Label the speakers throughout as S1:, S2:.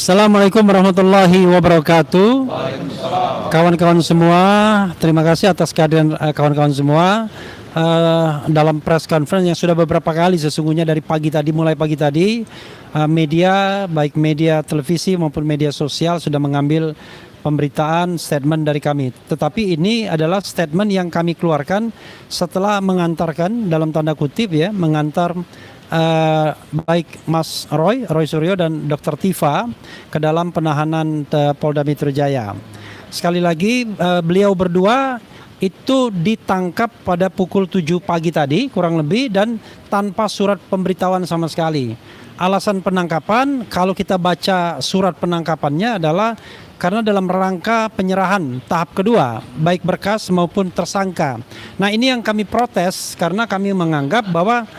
S1: Assalamualaikum warahmatullahi wabarakatuh. Kawan-kawan semua, terima kasih atas kehadiran kawan-kawan semua dalam press conference yang sudah beberapa kali sesungguhnya dari mulai pagi tadi media, baik media televisi maupun media sosial sudah mengambil pemberitaan statement dari kami. Tetapi ini adalah statement yang kami keluarkan setelah mengantarkan dalam tanda kutip ya, mengantar baik Mas Roy Suryo dan Dr. Tifa ke dalam penahanan Polda Metro Jaya. Sekali lagi beliau berdua itu ditangkap pada pukul 7 pagi tadi kurang lebih dan tanpa surat pemberitahuan sama sekali. Alasan penangkapan kalau kita baca surat penangkapannya adalah karena dalam rangka penyerahan tahap kedua baik berkas maupun tersangka. Nah, ini yang kami protes karena kami menganggap bahwa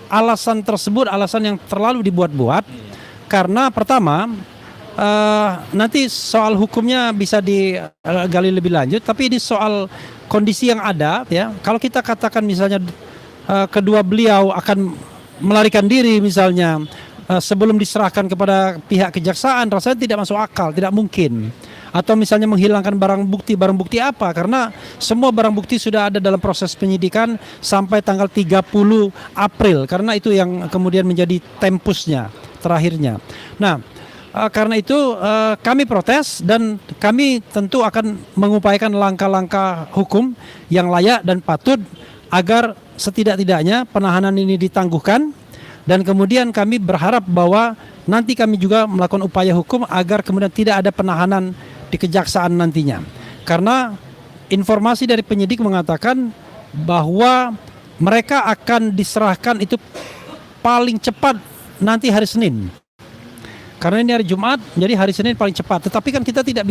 S1: alasan tersebut alasan yang terlalu dibuat-buat karena pertama nanti soal hukumnya bisa digali lebih lanjut, tapi ini soal kondisi yang ada ya. Kalau kita katakan misalnya kedua beliau akan melarikan diri misalnya sebelum diserahkan kepada pihak kejaksaan, rasanya tidak masuk akal, tidak mungkin. Atau misalnya menghilangkan barang bukti apa, karena semua barang bukti sudah ada dalam proses penyidikan sampai tanggal 30 April, karena itu yang kemudian menjadi tempusnya, terakhirnya. Nah, karena itu kami protes dan kami tentu akan mengupayakan langkah-langkah hukum yang layak dan patut agar setidak-tidaknya penahanan ini ditangguhkan, dan kemudian kami berharap bahwa nanti kami juga melakukan upaya hukum agar kemudian tidak ada penahanan di kejaksaan nantinya. Karena informasi dari penyidik mengatakan bahwa mereka akan diserahkan itu paling cepat nanti hari Senin. Karena ini hari Jumat, jadi hari Senin paling cepat. Tetapi kan kita tidak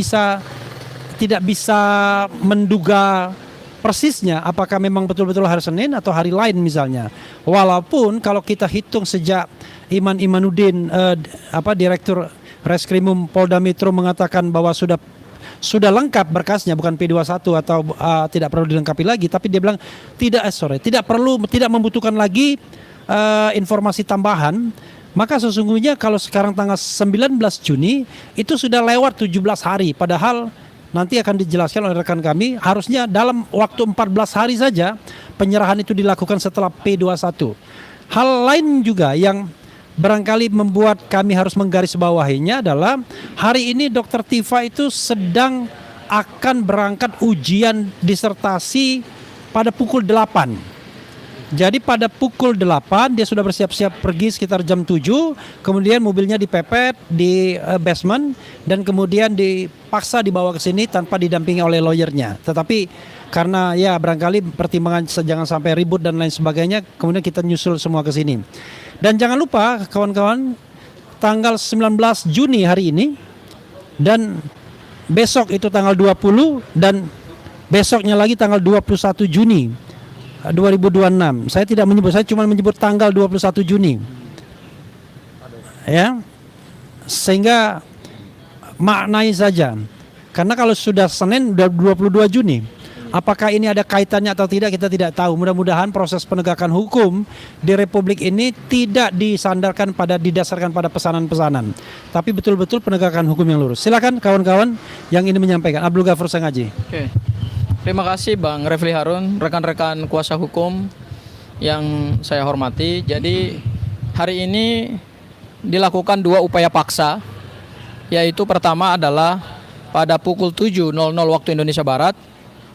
S1: bisa menduga persisnya apakah memang betul-betul hari Senin atau hari lain misalnya. Walaupun kalau kita hitung sejak Iman Imanuddin Direktur Reskrimum Polda Metro mengatakan bahwa sudah lengkap berkasnya, bukan P21 atau tidak perlu dilengkapi lagi, tapi dia bilang tidak membutuhkan lagi informasi tambahan. Maka sesungguhnya kalau sekarang tanggal 19 Juni itu sudah lewat 17 hari, padahal nanti akan dijelaskan oleh rekan kami harusnya dalam waktu 14 hari saja penyerahan itu dilakukan setelah P21. Hal lain juga yang barangkali membuat kami harus menggarisbawahinya adalah hari ini Dr. Tifa itu sedang akan berangkat ujian disertasi pada pukul 8. Jadi pada pukul 8 dia sudah bersiap-siap pergi sekitar jam 7, kemudian mobilnya dipepet di basement dan kemudian dipaksa dibawa ke sini tanpa didampingi oleh lawyernya. Tetapi karena ya barangkali pertimbangan jangan sampai ribut dan lain sebagainya, kemudian kita nyusul semua ke sini. Dan jangan lupa kawan-kawan, tanggal 19 Juni hari ini dan besok itu tanggal 20 dan besoknya lagi tanggal 21 Juni 2026. Saya tidak menyebut, saya cuma menyebut tanggal 21 Juni. Ya. Sehingga maknai saja. Karena kalau sudah Senin 22 Juni, apakah ini ada kaitannya atau tidak kita tidak tahu. Mudah-mudahan proses penegakan hukum di Republik ini tidak didasarkan pada pesanan-pesanan, tapi betul-betul penegakan hukum yang lurus. Silakan kawan-kawan yang ini menyampaikan. Abdul Ghafur Sangaji.
S2: Oke. Terima kasih Bang Refli Harun, rekan-rekan kuasa hukum yang saya hormati. Jadi hari ini dilakukan 2 upaya paksa, yaitu pertama adalah pada pukul 7.00 waktu Indonesia Barat.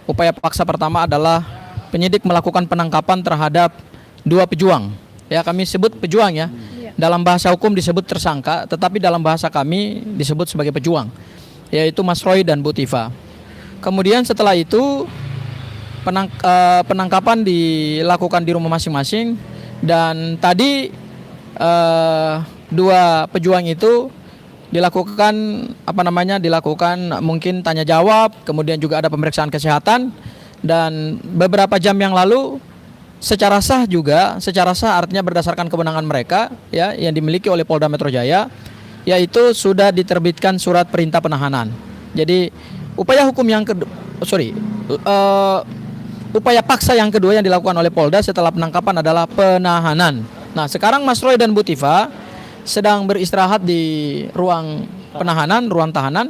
S2: Upaya paksa pertama adalah penyidik melakukan penangkapan terhadap 2 pejuang. Ya, kami sebut pejuang ya. Dalam bahasa hukum disebut tersangka, tetapi dalam bahasa kami disebut sebagai pejuang, yaitu Mas Roy dan Bu Tifa. Kemudian setelah itu penangkapan dilakukan di rumah masing-masing, dan tadi 2 pejuang itu dilakukan mungkin tanya jawab, kemudian juga ada pemeriksaan kesehatan, dan beberapa jam yang lalu secara sah artinya berdasarkan kewenangan mereka ya yang dimiliki oleh Polda Metro Jaya, yaitu sudah diterbitkan surat perintah penahanan. Jadi upaya paksa yang kedua yang dilakukan oleh Polda setelah penangkapan adalah penahanan. Nah, sekarang Mas Roy dan Bu Tifa sedang beristirahat di ruang penahanan, ruang tahanan.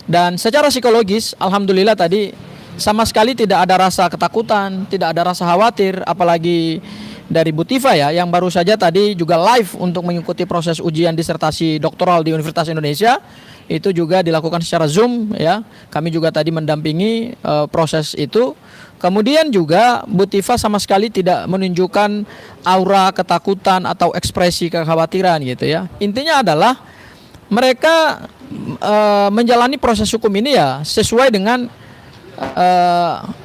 S2: Dan secara psikologis, alhamdulillah tadi sama sekali tidak ada rasa ketakutan, tidak ada rasa khawatir, apalagi dari Bu Tifa ya, yang baru saja tadi juga live untuk mengikuti proses ujian disertasi doktoral di Universitas Indonesia. Itu juga dilakukan secara Zoom ya. Kami juga tadi mendampingi proses itu. Kemudian juga Bu Tifa sama sekali tidak menunjukkan aura ketakutan atau ekspresi kekhawatiran gitu ya. Intinya adalah mereka menjalani proses hukum ini ya sesuai dengan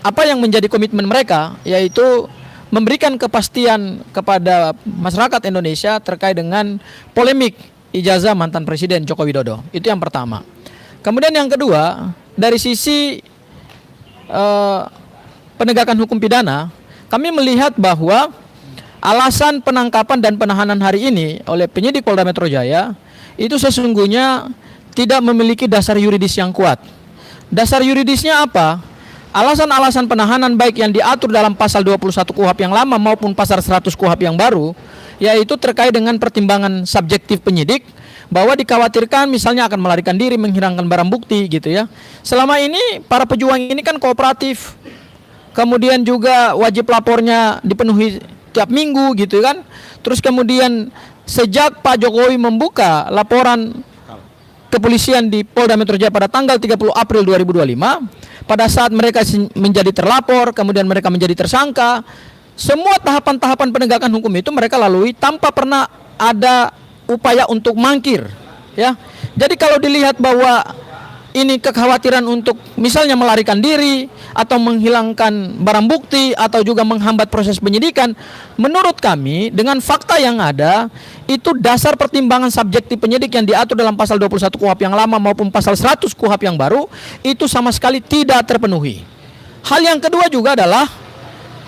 S2: apa yang menjadi komitmen mereka, yaitu memberikan kepastian kepada masyarakat Indonesia terkait dengan polemik ijazah mantan Presiden Joko Widodo. Itu yang pertama. Kemudian yang kedua, dari sisi penegakan hukum pidana, kami melihat bahwa alasan penangkapan dan penahanan hari ini oleh penyidik Polda Metro Jaya itu sesungguhnya tidak memiliki dasar yuridis yang kuat. Dasar yuridisnya apa? Alasan-alasan penahanan baik yang diatur dalam pasal 21 KUHP yang lama maupun pasal 100 KUHP yang baru, yaitu terkait dengan pertimbangan subjektif penyidik bahwa dikhawatirkan misalnya akan melarikan diri, menghilangkan barang bukti gitu ya. Selama ini para pejuang ini kan kooperatif. Kemudian juga wajib lapornya dipenuhi tiap minggu gitu kan. Terus kemudian sejak Pak Jokowi membuka laporan kepolisian di Polda Metro Jaya pada tanggal 30 April 2025, pada saat mereka menjadi terlapor, kemudian mereka menjadi tersangka, semua tahapan-tahapan penegakan hukum itu mereka lalui tanpa pernah ada upaya untuk mangkir, ya. Jadi kalau dilihat bahwa ini kekhawatiran untuk misalnya melarikan diri atau menghilangkan barang bukti atau juga menghambat proses penyidikan, menurut kami dengan fakta yang ada itu dasar pertimbangan subjektif penyidik yang diatur dalam pasal 21 KUHP yang lama maupun pasal 100 KUHP yang baru itu sama sekali tidak terpenuhi. Hal yang kedua juga adalah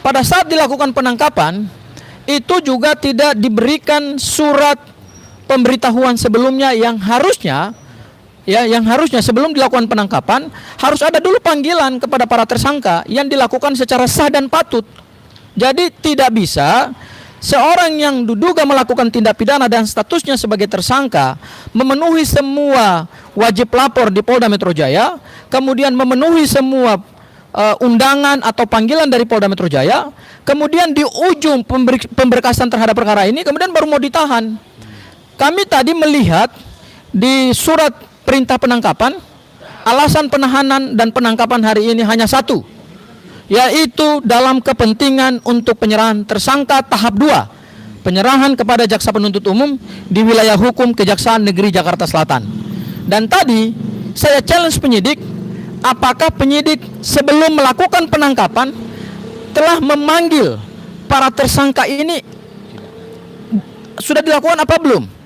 S2: pada saat dilakukan penangkapan itu juga tidak diberikan surat pemberitahuan sebelumnya yang harusnya sebelum dilakukan penangkapan harus ada dulu panggilan kepada para tersangka yang dilakukan secara sah dan patut. Jadi tidak bisa seorang yang diduga melakukan tindak pidana dan statusnya sebagai tersangka memenuhi semua wajib lapor di Polda Metro Jaya, kemudian memenuhi semua undangan atau panggilan dari Polda Metro Jaya, kemudian di ujung pemberkasan terhadap perkara ini kemudian baru mau ditahan. Kami tadi melihat di surat perintah penangkapan, alasan penahanan dan penangkapan hari ini hanya satu, yaitu dalam kepentingan untuk penyerahan tersangka tahap 2, penyerahan kepada jaksa penuntut umum di wilayah hukum Kejaksaan Negeri Jakarta Selatan. Dan tadi saya challenge penyidik, apakah penyidik sebelum melakukan penangkapan telah memanggil para tersangka ini, sudah dilakukan apa belum?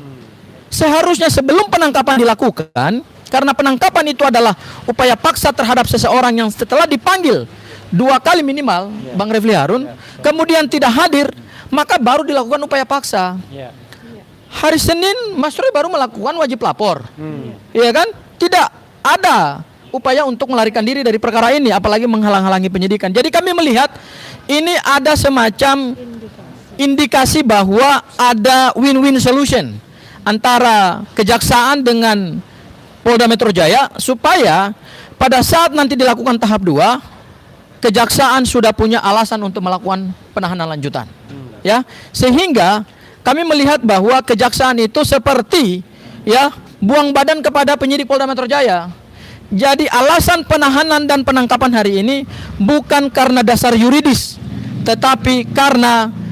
S2: Seharusnya sebelum penangkapan dilakukan, karena penangkapan itu adalah upaya paksa terhadap seseorang yang setelah dipanggil 2 kali minimal, Bang Refli Harun, kemudian tidak hadir, maka baru dilakukan upaya paksa. Hari Senin Mas Roy baru melakukan wajib lapor, iya kan? Tidak ada upaya untuk melarikan diri dari perkara ini, apalagi menghalang-halangi penyidikan. Jadi kami melihat ini ada semacam indikasi bahwa ada win-win solution antara kejaksaan dengan Polda Metro Jaya supaya pada saat nanti dilakukan tahap 2, kejaksaan sudah punya alasan untuk melakukan penahanan lanjutan. Ya, sehingga kami melihat bahwa kejaksaan itu seperti ya buang badan kepada penyidik Polda Metro Jaya. Jadi alasan penahanan dan penangkapan hari ini bukan karena dasar yuridis, tetapi karena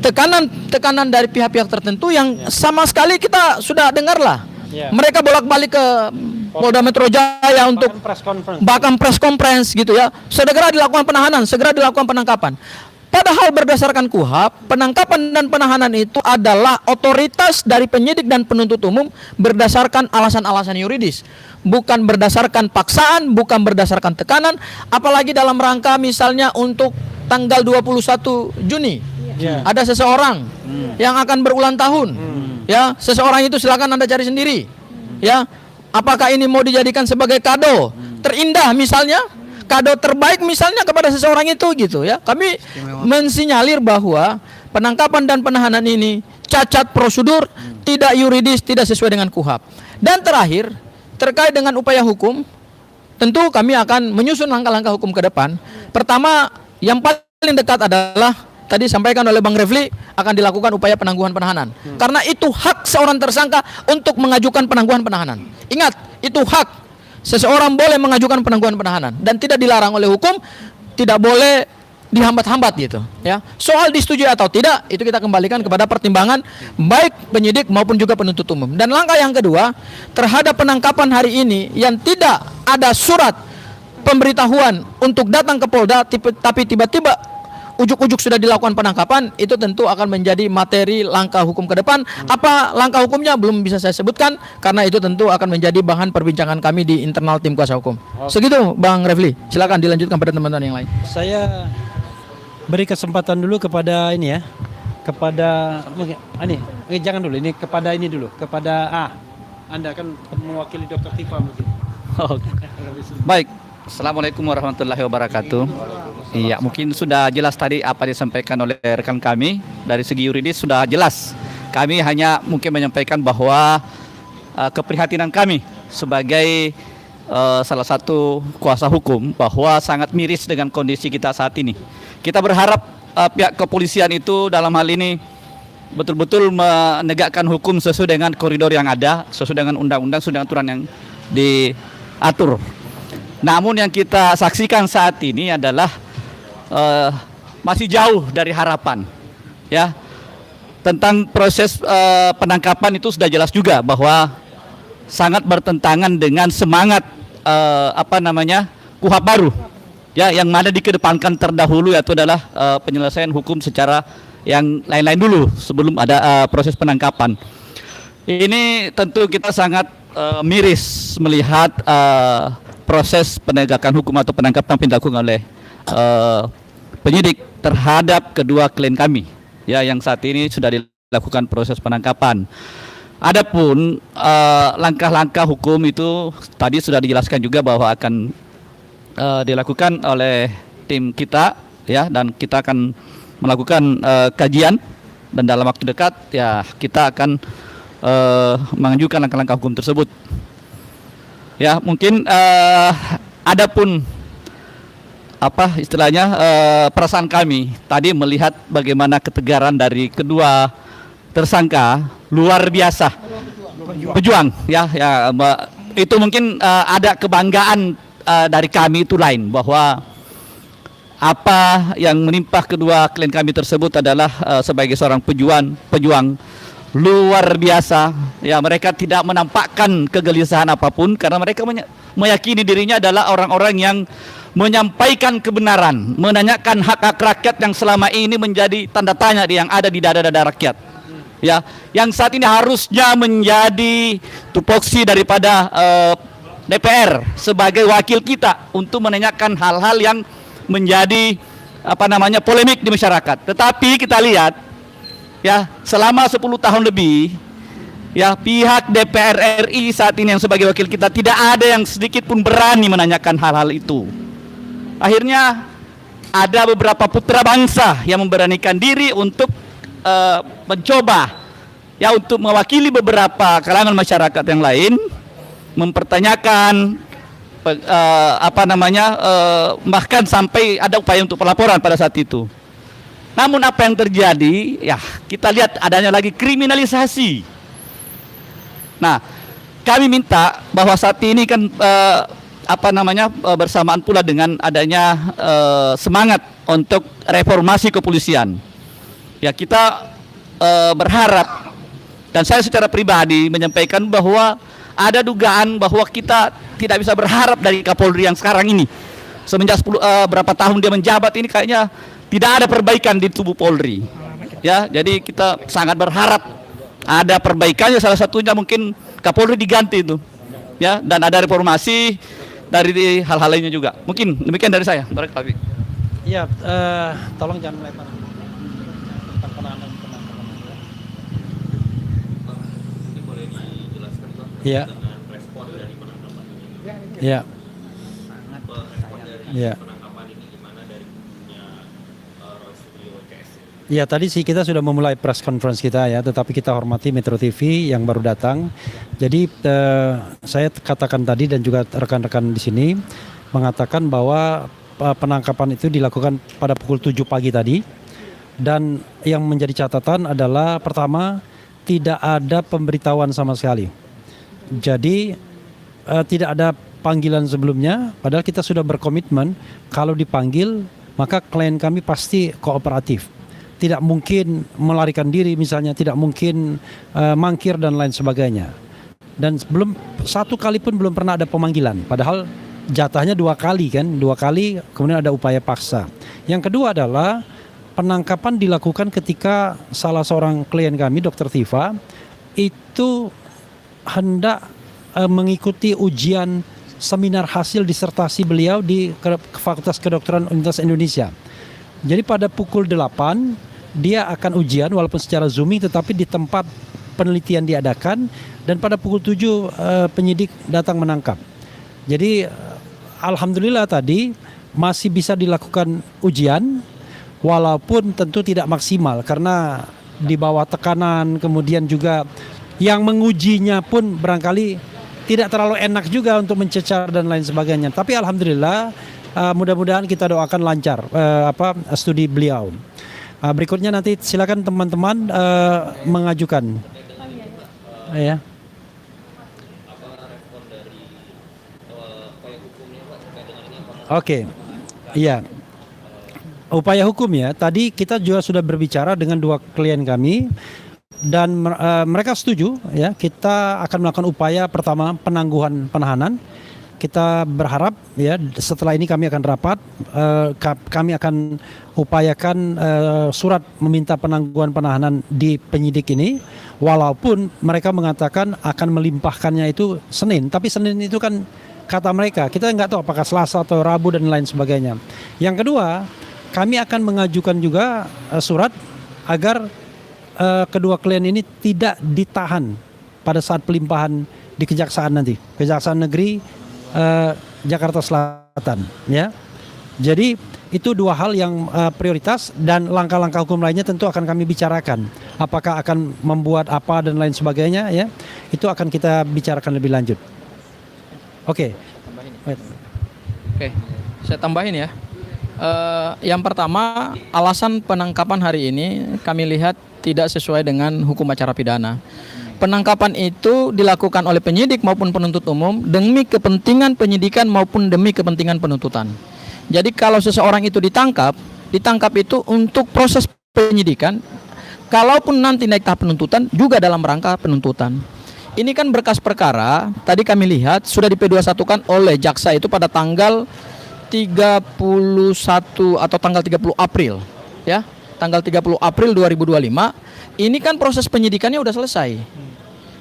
S2: tekanan dari pihak-pihak tertentu yang sama sekali kita sudah dengar lah. Mereka bolak-balik ke Polda Metro Jaya untuk bahkan press conference gitu ya. Segera dilakukan penahanan, segera dilakukan penangkapan. Padahal berdasarkan KUHP, penangkapan dan penahanan itu adalah otoritas dari penyidik dan penuntut umum berdasarkan alasan-alasan yuridis. Bukan berdasarkan paksaan, bukan berdasarkan tekanan, apalagi dalam rangka misalnya untuk tanggal 21 Juni. Ada seseorang yang akan berulang tahun, ya seseorang itu silakan Anda cari sendiri, ya apakah ini mau dijadikan sebagai kado terindah misalnya, kado terbaik misalnya kepada seseorang itu gitu ya. Kami mensinyalir bahwa penangkapan dan penahanan ini cacat prosedur, tidak yuridis, tidak sesuai dengan KUHAP. Dan terakhir, terkait dengan upaya hukum, tentu kami akan menyusun langkah-langkah hukum ke depan. Pertama, yang paling dekat adalah tadi sampaikan oleh Bang Refli, akan dilakukan upaya penangguhan penahanan. Karena itu hak seorang tersangka untuk mengajukan penangguhan penahanan. Ingat, itu hak. Seseorang boleh mengajukan penangguhan penahanan dan tidak dilarang oleh hukum, tidak boleh dihambat-hambat gitu ya. Soal disetujui atau tidak itu kita kembalikan kepada pertimbangan baik penyidik maupun juga penuntut umum. Dan langkah yang kedua, terhadap penangkapan hari ini yang tidak ada surat pemberitahuan untuk datang ke Polda tapi tiba-tiba ujuk-ujuk sudah dilakukan penangkapan, itu tentu akan menjadi materi langkah hukum ke depan. Apa langkah hukumnya belum bisa saya sebutkan karena itu tentu akan menjadi bahan perbincangan kami di internal tim kuasa hukum. Segitu Bang Refli, silakan dilanjutkan pada teman-teman yang lain.
S1: Saya beri kesempatan dulu kepada ini ya, kepada jangan dulu, ini kepada ini dulu, kepada Anda kan mewakili Dr. Tifa mungkin.
S3: Baik, Assalamualaikum warahmatullahi wabarakatuh. Iya, mungkin sudah jelas tadi apa disampaikan oleh rekan kami. Dari segi yuridis sudah jelas. Kami hanya mungkin menyampaikan bahwa keprihatinan kami sebagai salah satu kuasa hukum bahwa sangat miris dengan kondisi kita saat ini. Kita berharap pihak kepolisian itu dalam hal ini betul-betul menegakkan hukum sesuai dengan koridor yang ada, sesuai dengan undang-undang, sesuai dengan aturan yang diatur. Namun yang kita saksikan saat ini adalah masih jauh dari harapan, ya. Tentang proses penangkapan itu sudah jelas juga bahwa sangat bertentangan dengan semangat KUHAP baru, ya, yang mana dikedepankan terdahulu yaitu adalah penyelesaian hukum secara yang lain-lain dulu sebelum ada proses penangkapan. Ini tentu kita sangat miris melihat proses penegakan hukum atau penangkapan yang dilakukan oleh penyidik terhadap kedua klien kami, ya, yang saat ini sudah dilakukan proses penangkapan. Adapun langkah-langkah hukum itu tadi sudah dijelaskan juga bahwa akan dilakukan oleh tim kita, ya, dan kita akan melakukan kajian dan dalam waktu dekat ya kita akan mengajukan langkah-langkah hukum tersebut. Ya, mungkin adapun apa istilahnya perasaan kami tadi melihat bagaimana ketegaran dari kedua tersangka luar biasa, pejuang, ya, itu mungkin ada kebanggaan dari kami itu lain bahwa apa yang menimpa kedua klien kami tersebut adalah sebagai seorang pejuang luar biasa, ya. Mereka tidak menampakkan kegelisahan apapun karena mereka meyakini dirinya adalah orang-orang yang menyampaikan kebenaran, menanyakan hak-hak rakyat yang selama ini menjadi tanda tanya yang ada di dada-dada rakyat, ya, yang saat ini harusnya menjadi tupoksi daripada DPR sebagai wakil kita untuk menanyakan hal-hal yang menjadi polemik di masyarakat. Tetapi kita lihat, ya, selama 10 tahun lebih, ya, pihak DPR RI saat ini yang sebagai wakil kita tidak ada yang sedikit pun berani menanyakan hal-hal itu. Akhirnya ada beberapa putra bangsa yang memberanikan diri untuk mencoba, ya, untuk mewakili beberapa kalangan masyarakat yang lain, mempertanyakan bahkan sampai ada upaya untuk pelaporan pada saat itu. Namun apa yang terjadi, ya, kita lihat adanya lagi kriminalisasi. Nah, kami minta bahwa saat ini kan bersamaan pula dengan adanya semangat untuk reformasi kepolisian. Ya, kita berharap dan saya secara pribadi menyampaikan bahwa ada dugaan bahwa kita tidak bisa berharap dari Kapolri yang sekarang ini. Semenjak berapa tahun dia menjabat ini kayaknya tidak ada perbaikan di tubuh Polri. Ya, jadi kita sangat berharap ada perbaikannya, salah satunya mungkin Kapolri diganti itu. Ya, dan ada reformasi dari hal-hal lainnya juga. Mungkin demikian dari saya. Barakallahu.
S1: Iya, tolong jangan melebar. Iya. Iya. Iya. Ya tadi sih kita sudah memulai press conference kita ya, tetapi kita hormati Metro TV yang baru datang. Jadi saya katakan tadi dan juga rekan-rekan di sini mengatakan bahwa penangkapan itu dilakukan pada pukul 7 pagi tadi. Dan yang menjadi catatan adalah pertama, tidak ada pemberitahuan sama sekali. Jadi tidak ada panggilan sebelumnya, padahal kita sudah berkomitmen kalau dipanggil maka klien kami pasti kooperatif. Tidak mungkin melarikan diri misalnya, tidak mungkin mangkir dan lain sebagainya. Dan belum satu kali pun belum pernah ada pemanggilan, padahal jatahnya 2 kali kan, 2 kali kemudian ada upaya paksa. Yang kedua adalah penangkapan dilakukan ketika salah seorang klien kami, Dr. Tifa, itu hendak mengikuti ujian seminar hasil disertasi beliau di Fakultas Kedokteran Universitas Indonesia. Jadi pada pukul 8 dia akan ujian walaupun secara zooming, tetapi di tempat penelitian diadakan, dan pada pukul 7 penyidik datang menangkap. Jadi alhamdulillah tadi masih bisa dilakukan ujian walaupun tentu tidak maksimal karena di bawah tekanan, kemudian juga yang mengujinya pun barangkali tidak terlalu enak juga untuk mencecar dan lain sebagainya. Tapi alhamdulillah mudah-mudahan kita doakan lancar studi beliau. Berikutnya nanti silakan teman-teman mengajukan. Ya. Oke. Iya. Upaya hukum ya. Tadi kita juga sudah berbicara dengan 2 klien kami dan mereka setuju ya. Kita akan melakukan upaya pertama penangguhan penahanan. Kita berharap ya setelah ini kami akan rapat, kami akan upayakan surat meminta penangguhan penahanan di penyidik ini, walaupun mereka mengatakan akan melimpahkannya itu Senin, tapi Senin itu kan kata mereka, kita nggak tahu apakah Selasa atau Rabu dan lain sebagainya. Yang kedua, kami akan mengajukan juga surat agar kedua klien ini tidak ditahan pada saat pelimpahan di kejaksaan nanti, Kejaksaan Negeri Jakarta Selatan ya. Jadi itu 2 hal yang prioritas, dan langkah-langkah hukum lainnya tentu akan kami bicarakan. Apakah akan membuat apa dan lain sebagainya ya. Itu akan kita bicarakan lebih lanjut. Oke.
S2: Oke, saya tambahin ya. Yang pertama, alasan penangkapan hari ini kami lihat tidak sesuai dengan hukum acara pidana. Penangkapan itu dilakukan oleh penyidik maupun penuntut umum demi kepentingan penyidikan maupun demi kepentingan penuntutan. Jadi kalau seseorang itu ditangkap itu untuk proses penyidikan, kalaupun nanti naik tahap penuntutan juga dalam rangka penuntutan. Ini kan berkas perkara, tadi kami lihat sudah di P21-kan oleh jaksa itu pada tanggal 31 atau tanggal 30 April ya. Tanggal 30 April 2025. Ini kan proses penyidikannya udah selesai.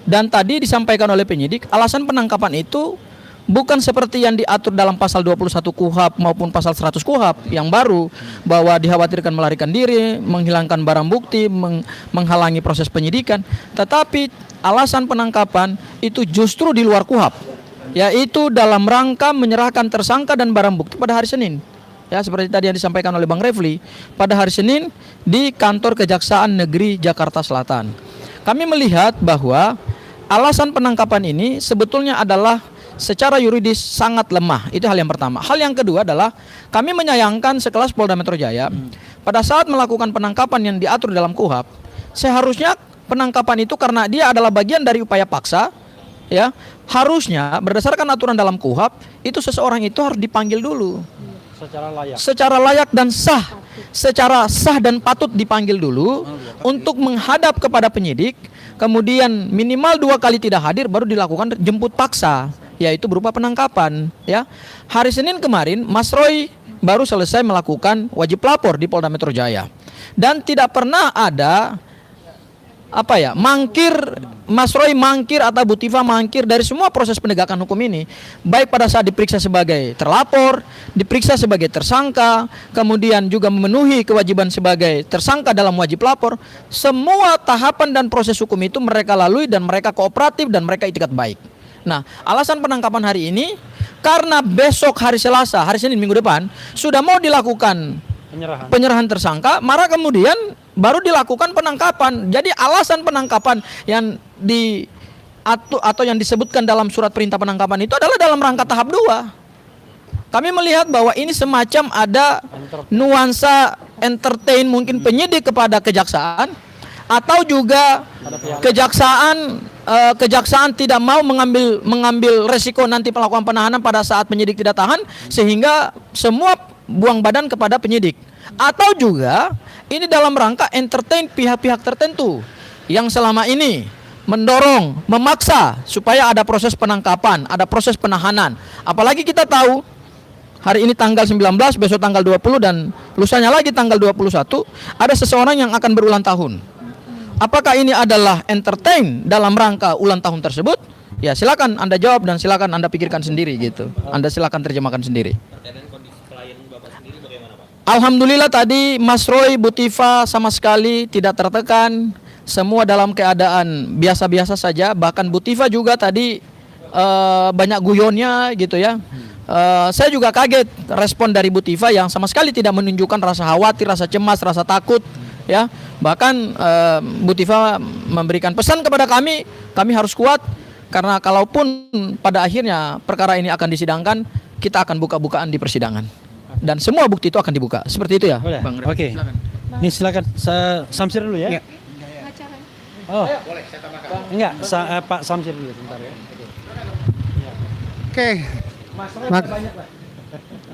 S2: Dan tadi disampaikan oleh penyidik, alasan penangkapan itu bukan seperti yang diatur dalam pasal 21 KUHP maupun pasal 100 KUHP yang baru, bahwa dikhawatirkan melarikan diri, menghilangkan barang bukti, menghalangi proses penyidikan. Tetapi alasan penangkapan itu justru di luar KUHP, yaitu dalam rangka menyerahkan tersangka dan barang bukti pada hari Senin. Ya, seperti tadi yang disampaikan oleh Bang Refli, pada hari Senin di kantor Kejaksaan Negeri Jakarta Selatan. Kami melihat bahwa alasan penangkapan ini sebetulnya adalah secara yuridis sangat lemah. Itu hal yang pertama. Hal yang kedua adalah kami menyayangkan sekelas Polda Metro Jaya pada saat melakukan penangkapan yang diatur dalam KUHP, seharusnya penangkapan itu karena dia adalah bagian dari upaya paksa, ya, harusnya berdasarkan aturan dalam KUHP itu seseorang itu harus dipanggil dulu. Secara layak dan sah. Secara sah dan patut dipanggil dulu untuk menghadap kepada penyidik, kemudian minimal 2 kali tidak hadir baru dilakukan jemput paksa, yaitu berupa penangkapan ya. Hari Senin kemarin Mas Roy baru selesai melakukan wajib lapor di Polda Metro Jaya. Dan tidak pernah ada mangkir, Mas Roy mangkir atau Bu Tifa mangkir dari semua proses penegakan hukum ini, baik pada saat diperiksa sebagai terlapor, diperiksa sebagai tersangka, kemudian juga memenuhi kewajiban sebagai tersangka dalam wajib lapor. Semua tahapan dan proses hukum itu mereka lalui dan mereka kooperatif dan mereka itikat baik. Nah, alasan penangkapan hari ini karena besok hari Senin minggu depan sudah mau dilakukan penyerahan tersangka, maka kemudian baru dilakukan penangkapan. Jadi alasan penangkapan yang atau yang disebutkan dalam surat perintah penangkapan itu adalah dalam rangka tahap 2. Kami melihat bahwa ini semacam ada nuansa entertain mungkin penyidik kepada kejaksaan, atau juga kejaksaan tidak mau mengambil resiko nanti melakukan penahanan pada saat penyidik tidak tahan, sehingga semua buang badan kepada penyidik. Atau juga ini dalam rangka entertain pihak-pihak tertentu yang selama ini mendorong, memaksa supaya ada proses penangkapan, ada proses penahanan. Apalagi kita tahu hari ini tanggal 19, besok tanggal 20, dan lusanya lagi tanggal 21, ada seseorang yang akan berulang tahun. Apakah ini adalah entertain dalam rangka ulang tahun tersebut? Ya silakan Anda jawab dan silakan Anda pikirkan sendiri gitu. Anda silakan terjemahkan sendiri. Alhamdulillah tadi Mas Roy, Bu Tifa sama sekali tidak tertekan. Semua dalam keadaan biasa-biasa saja. Bahkan Bu Tifa juga tadi banyak guyonnya gitu ya. Saya juga kaget respon dari Bu Tifa yang sama sekali tidak menunjukkan rasa khawatir, rasa cemas, rasa takut ya. Bahkan Bu Tifa memberikan pesan kepada kami harus kuat, karena kalaupun pada akhirnya perkara ini akan disidangkan, kita akan buka-bukaan di persidangan dan semua bukti itu akan dibuka. Seperti itu ya, Bang.
S1: Oke. Ini silakan Samsir dulu ya. Oh, boleh saya tambahkan. Enggak, Pak Samsir dulu sebentar ya.
S4: Oke.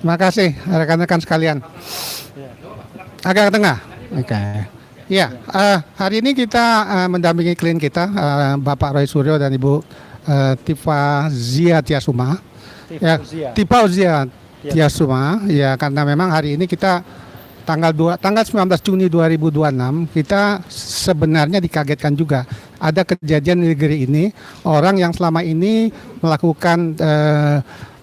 S4: Makasih rekan-rekan sekalian. Agak ke tengah. Oke. Ya, hari ini kita mendampingi klien kita, Bapak Roy Suryo dan Ibu Tifa Zia Tiasuma. Tifa Zia Tiasuma. Ya, karena memang hari ini kita tanggal 19 Juni 2026 kita sebenarnya dikagetkan juga. Ada kejadian di negeri ini, orang yang selama ini melakukan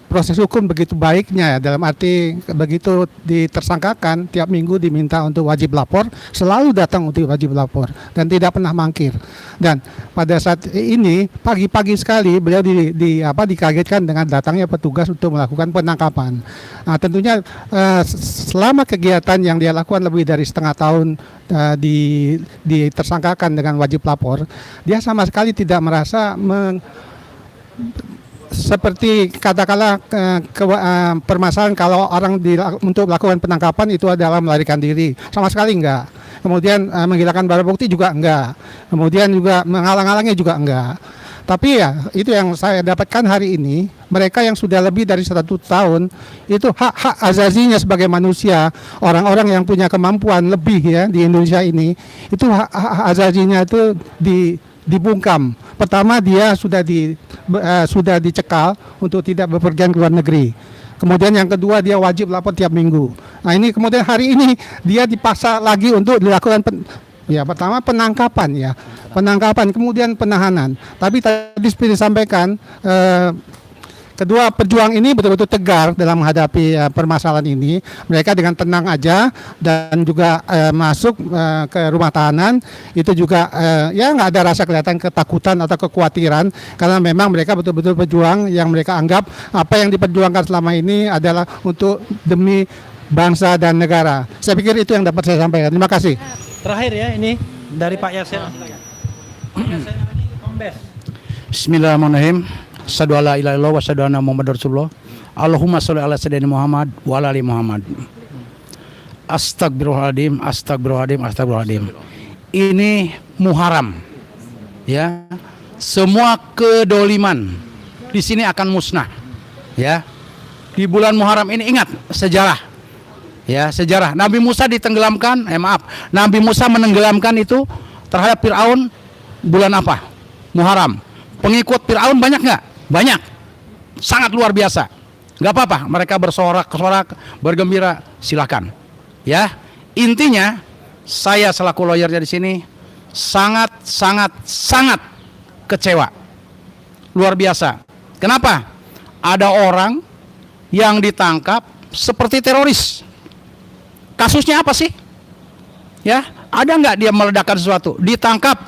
S4: proses hukum begitu baiknya ya, dalam arti begitu ditersangkakan tiap minggu diminta untuk wajib lapor, selalu datang untuk wajib lapor dan tidak pernah mangkir. Dan pada saat ini pagi-pagi sekali beliau dikagetkan dengan datangnya petugas untuk melakukan penangkapan. Nah, tentunya selama kegiatan yang dia lakukan lebih dari setengah tahun ditersangkakan dengan wajib lapor, dia sama sekali tidak merasa seperti katakanlah permasalahan kalau orang untuk melakukan penangkapan itu adalah melarikan diri, sama sekali enggak. Kemudian menghilangkan barang bukti juga enggak. Kemudian juga menghalang-halangnya juga enggak. Tapi ya itu yang saya dapatkan hari ini, mereka yang sudah lebih dari 1 tahun itu hak-hak azazinya sebagai manusia, orang-orang yang punya kemampuan lebih ya di Indonesia ini, itu hak azazinya itu dibungkam. Pertama dia sudah dicekal untuk tidak bepergian ke luar negeri. Kemudian yang kedua dia wajib lapor tiap minggu. Nah ini kemudian hari ini dia dipaksa lagi untuk dilakukan pertama penangkapan kemudian penahanan. Tapi tadi seperti disampaikan kedua pejuang ini betul-betul tegar dalam menghadapi permasalahan ini. Mereka dengan tenang aja dan juga masuk ke rumah tahanan itu juga ya nggak ada rasa kelihatan ketakutan atau kekhawatiran, karena memang mereka betul-betul pejuang yang mereka anggap apa yang diperjuangkan selama ini adalah untuk demi bangsa dan negara. Saya pikir itu yang dapat saya sampaikan. Terima kasih.
S1: Terakhir ya ini dari Pak Yasir.
S5: Bismillahirrahmanirrahim. Asyhadu alla ilaha illallah wa asyhadu anna Muhammadar Rasulullah. Allahumma sholli ala sayyidina Muhammad wa ala ali Muhammad. Astagfirullahaladzim, astagfirullahaladzim, astagfirullahaladzim. Ini Muharram. Ya. Semua kedoliman di sini akan musnah. Ya. Di bulan Muharram ini ingat sejarah. Ya, sejarah. Nabi Musa ditenggelamkan, Nabi Musa menenggelamkan itu terhadap Firaun bulan apa? Muharram. Pengikut Firaun banyak nggak? Banyak, sangat luar biasa. Nggak apa-apa, mereka bersorak-sorak, bergembira, silakan. Ya, intinya saya selaku lawyernya di sini sangat kecewa, luar biasa. Kenapa? Ada orang yang ditangkap seperti teroris. Kasusnya apa sih? Ya, ada nggak dia meledakkan sesuatu? Ditangkap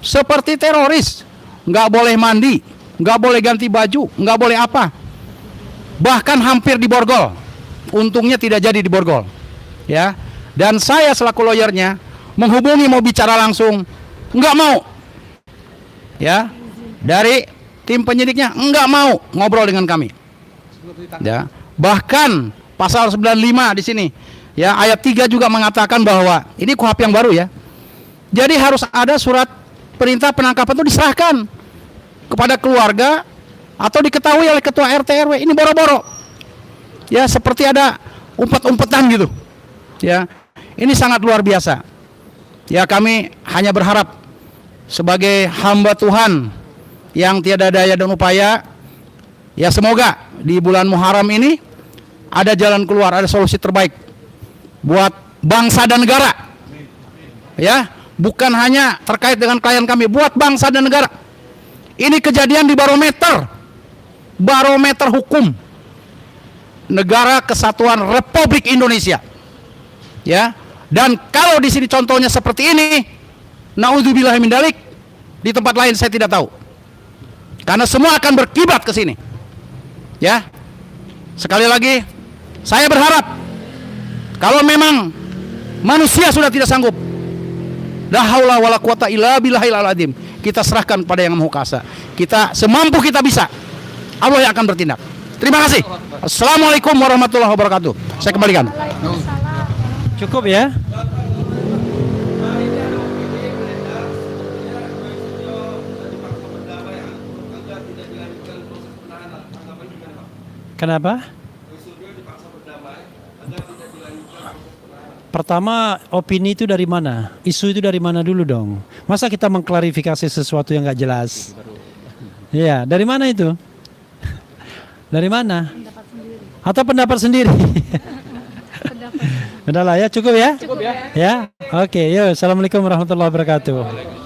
S5: seperti teroris, nggak boleh mandi, nggak boleh ganti baju, nggak boleh apa, bahkan hampir diborgol. Untungnya tidak jadi diborgol, ya. Dan saya selaku lawyernya menghubungi mau bicara langsung, nggak mau. Ya, dari tim penyidiknya nggak mau ngobrol dengan kami. Ya, bahkan pasal 95 di sini, ya ayat 3 juga mengatakan bahwa ini KUHP yang baru ya. Jadi harus ada surat perintah penangkapan itu diserahkan kepada keluarga atau diketahui oleh ketua RT RW. Ini boro-boro. Ya, seperti ada umpet-umpetan gitu. Ya, ini sangat luar biasa. Ya, kami hanya berharap sebagai hamba Tuhan yang tiada daya dan upaya, ya semoga di bulan Muharram ini ada jalan keluar, ada solusi terbaik buat bangsa dan negara. Ya, bukan hanya terkait dengan klien kami, buat bangsa dan negara. Ini kejadian di barometer hukum Negara Kesatuan Republik Indonesia. Ya, dan kalau di sini contohnya seperti ini, naudzubillah min dzalik, di tempat lain saya tidak tahu. Karena semua akan berkiblat ke sini. Ya. Sekali lagi, saya berharap kalau memang manusia sudah tidak sanggup, la haula wala quwata illa billahil azim, kita serahkan pada Yang Maha Kuasa. Kita semampu kita bisa. Allah yang akan bertindak. Terima kasih. Assalamualaikum warahmatullahi wabarakatuh. Saya kembalikan.
S1: Cukup ya. Kenapa? Pertama, opini itu dari mana? Isu itu dari mana dulu dong? Masa kita mengklarifikasi sesuatu yang nggak jelas? Iya, dari mana itu? Dari mana? Atau pendapat sendiri? Udah lah ya, cukup ya? Cukup ya. Ya, oke, yuk. Assalamualaikum warahmatullahi wabarakatuh.